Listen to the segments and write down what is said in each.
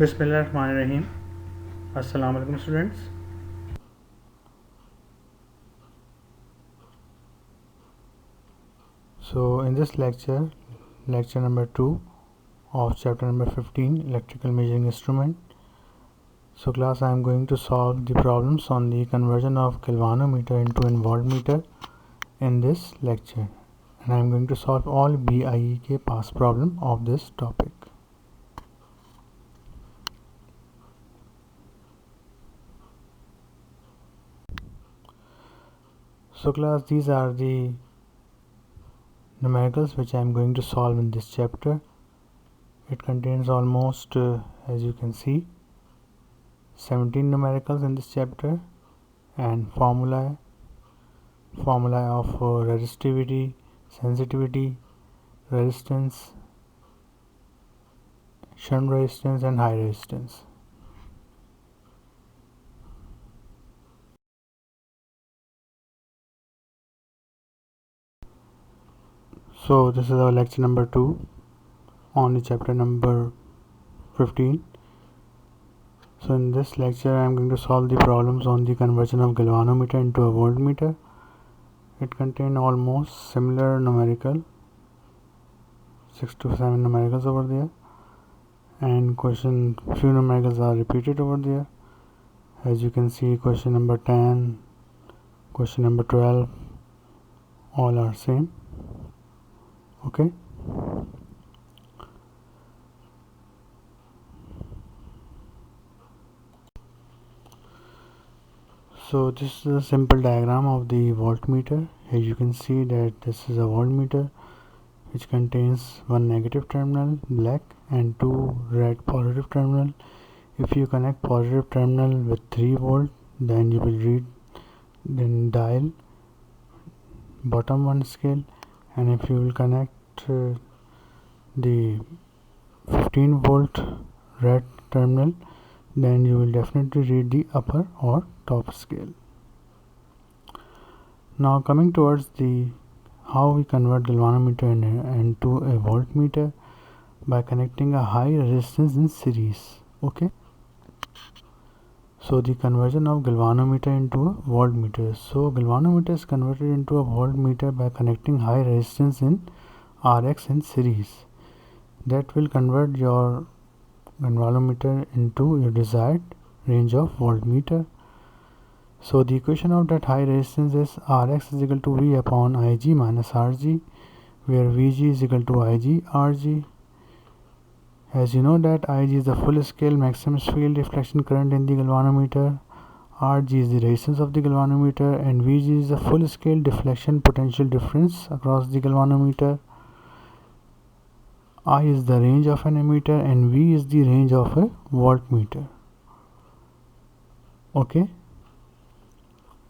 बिस्मिल्लाहिर्रहमानिर्रहीम। अस्सलाम वालेकुम students. So in this lecture, lecture number 2 of chapter number 15, electrical measuring instrument. So class, I am going to solve the problems on the conversion of galvanometer into an voltmeter in this lecture, and I am going to solve all BIE past problem of this topic. So class, these are the numericals which I am going to solve in this chapter. It contains almost, as you can see, 17 numericals in this chapter, and formula of resistivity, sensitivity, resistance, shunt resistance, and high resistance. So this is our lecture number 2 on the chapter number 15. So in this lecture I am going to solve the problems on the conversion of galvanometer into a voltmeter. It contains almost similar numerical, 6 to 7 numericals over there, and few numericals are repeated over there. As you can see, question number 10, question number 12, all are same. Okay. So this is a simple diagram of the voltmeter. Here you can see that this is a voltmeter which contains one negative terminal black and two red positive terminal. If you connect positive terminal with 3 volt, then you will read, then dial bottom one scale, and if you will connect the 15 volt red terminal, then you will definitely read the upper or top scale. Now coming towards the how we convert galvanometer into a voltmeter, by connecting a high resistance in series. Okay. So the conversion of galvanometer into a voltmeter. So galvanometer is converted into a voltmeter by connecting high resistance in RX in series. That will convert your galvanometer into your desired range of voltmeter. So the equation of that high resistance is Rx is equal to V upon Ig minus Rg, where Vg is equal to Ig Rg. As you know that Ig is the full scale maximum field deflection current in the galvanometer, Rg is the resistance of the galvanometer, and Vg is the full scale deflection potential difference across the galvanometer. I is the range of an ammeter and V is the range of a voltmeter. Okay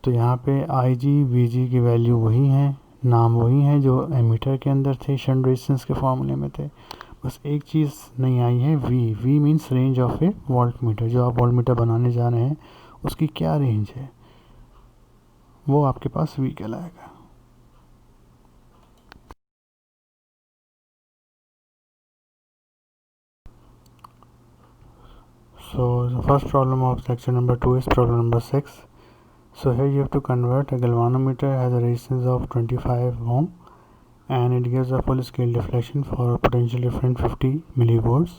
तो यहाँ पे आई जी we जी की value वही हैं, नाम वही हैं जो एमीटर के अंदर थे, शंट रेजिस्टेंस के फॉर्मूले में थे। बस एक चीज़ नहीं आई है, V means range of a voltmeter. जो आप वोल्टमीटर बनाने जा रहे हैं उसकी क्या रेंज है, वो आपके पास वी कहलाएगा। So the first problem of section number 2 is problem number 6. So here you have to convert a galvanometer has a resistance of 25 ohm and it gives a full scale deflection for potential difference 50 millivolts.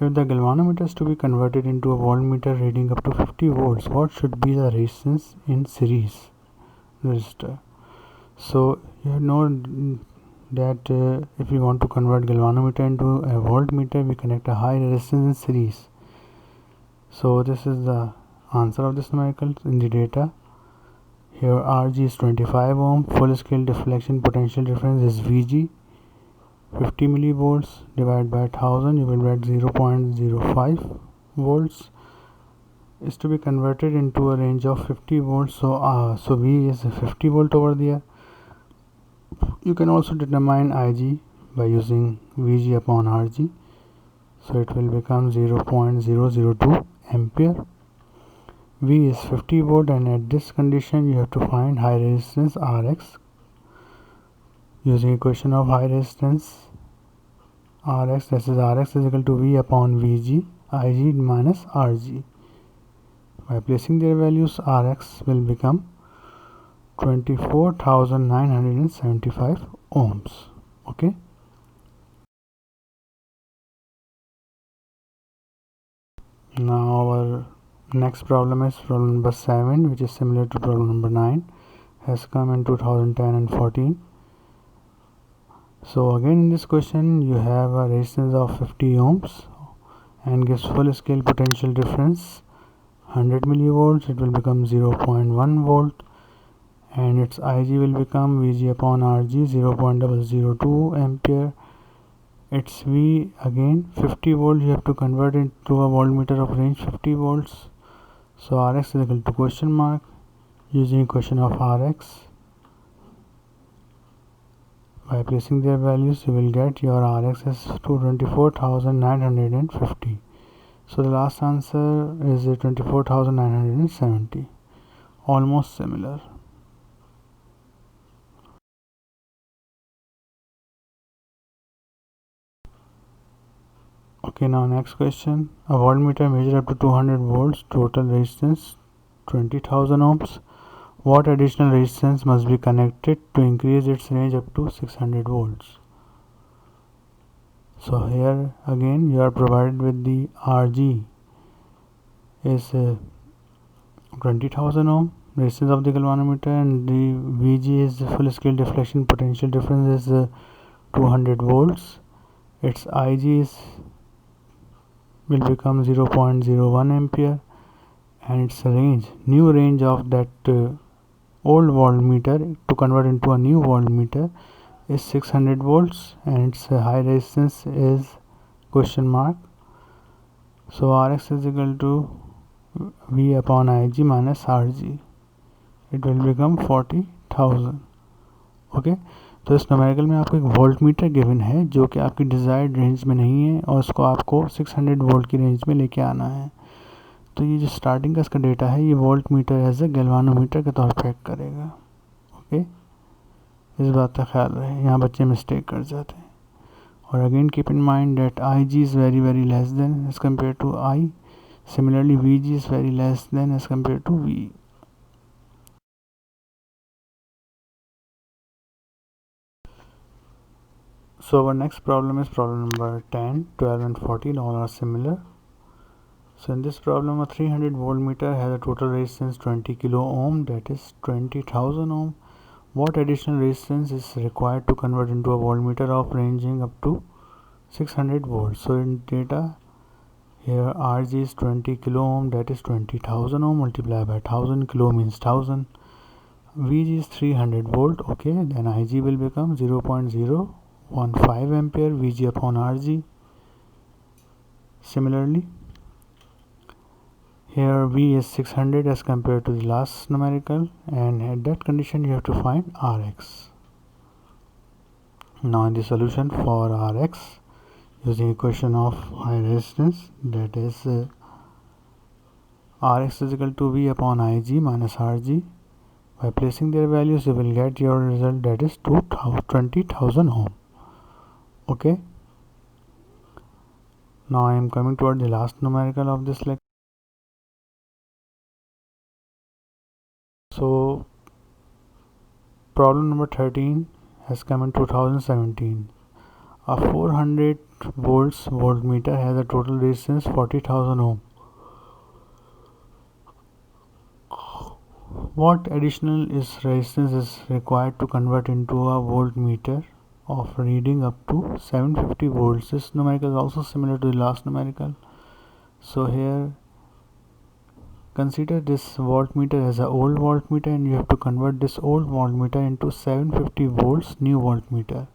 If the galvanometer is to be converted into a voltmeter reading up to 50 volts, what should be the resistance in series resistor? So you know that if you want to convert galvanometer into a voltmeter, we connect a high resistance in series. So this is the answer of this numerical in the data. Here Rg is 25 ohm, full scale deflection potential difference is Vg, 50 millivolts divided by 1000, you will get 0.05 volts is to be converted into a range of 50 volts. So V is 50 volt over there. You can also determine Ig by using Vg upon Rg. So it will become 0.002 ampere. V is 50 volt, and at this condition you have to find high resistance Rx. Using equation of high resistance Rx, this is Rx is equal to V upon Vg. Ig minus Rg. By placing their values, Rx will become 24,975 ohms. Okay. Now our next problem is problem number 7, which is similar to problem number 9, has come in 2010 and 14. So again in this question you have a resistance of 50 ohms and gives full scale potential difference 100 millivolts. It will become 0.1 volt, and its Ig will become Vg upon Rg 0.002 ampere. Its V again 50 volt, you have to convert it to a voltmeter of range 50 volts. So Rx is equal to question mark. Using equation of Rx, by placing their values you will get your Rx is 24,950. So the last answer is 24,970. Almost similar. Okay, now next question. A voltmeter measures up to 200 volts, total resistance 20,000 ohms. What additional resistance must be connected to increase its range up to 600 volts? So here again you are provided with the Rg is 20,000 ohm resistance of the galvanometer, and the Vg is the full scale deflection potential difference is 200 volts. Its Ig is will become 0.01 ampere, and its new range of that old voltmeter to convert into a new voltmeter is 600 volts, and its high resistance is question mark. So Rx is equal to V upon Ig minus Rg. It will become 40,000. Okay तो इस numerical में आपको एक volt meter given है जो कि आपकी desired range में नहीं है और उसको आपको 600 वोल्ट की रेंज में लेके आना है. तो ये जो स्टार्टिंग का इसका डेटा है ये voltmeter as a galvanometer के तौर पर एक्ट करेगा. ओके इस बात का ख्याल रहे, यहाँ बच्चे मिस्टेक कर जाते हैं. और again keep in mind that I G is very very less than as compare to I. Similarly, Vg is very less than as compared to V. So our next problem is problem number 10, 12 and 14, all are similar. So in this problem a 300 voltmeter has a total resistance 20 kilo ohm, that is 20,000 ohm. What additional resistance is required to convert into a voltmeter of ranging up to 600 volts? So in data here Rg is 20 kilo ohm, that is 20,000 ohm multiplied by 1000. Kilo means 1000. Vg is 300 volt. Okay, then Ig will become 0.015 ampere Vg upon Rg. Similarly, here V is 600 as compared to the last numerical, and at that condition you have to find Rx. Now in the solution for Rx, using equation of high resistance, that is Rx is equal to V upon Ig minus Rg. By placing their values you will get your result, that is 20,000 ohm. Okay, now I am coming toward the last numerical of this lecture. So problem number 13 has come in 2017. A 400 volts voltmeter has a total resistance 40,000 ohm. What additional resistance is required to convert into a voltmeter of reading up to 750 volts? This numerical is also similar to the last numerical. So here consider this voltmeter as an old voltmeter, and you have to convert this old voltmeter into 750 volts new voltmeter.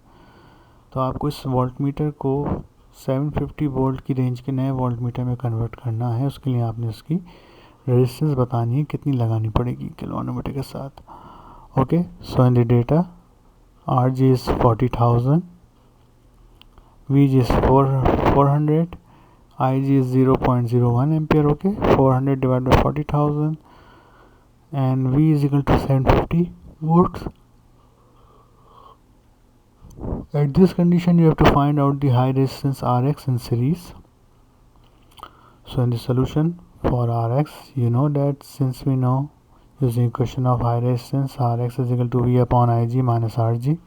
तो आपको इस voltmeter को 750 volt की range के नए voltmeter में convert करना है. उसके लिए आपने उसकी रेजिस्टेंस बतानी है कितनी लगानी पड़ेगी गैल्वानोमीटर के साथ. Okay, so in the data Rg is 40,000, Vg is 400, Ig is 0.01 ampere. Okay, 400 divided by 40,000, and V is equal to 750 volts. At this condition you have to find out the high resistance Rx in series. So in the solution for Rx, you know that since we know using equation of high resistance Rx is equal to V upon Ig minus Rg,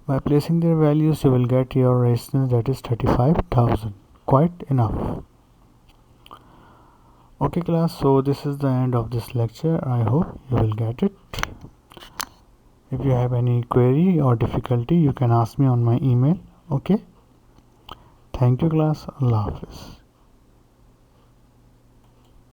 by placing their values you will get your resistance, that is 35,000. Quite enough. Okay class, so this is the end of this lecture. I hope you will get it. If you have any query or difficulty, you can ask me on my email. Okay, thank you class. Allah Hafiz.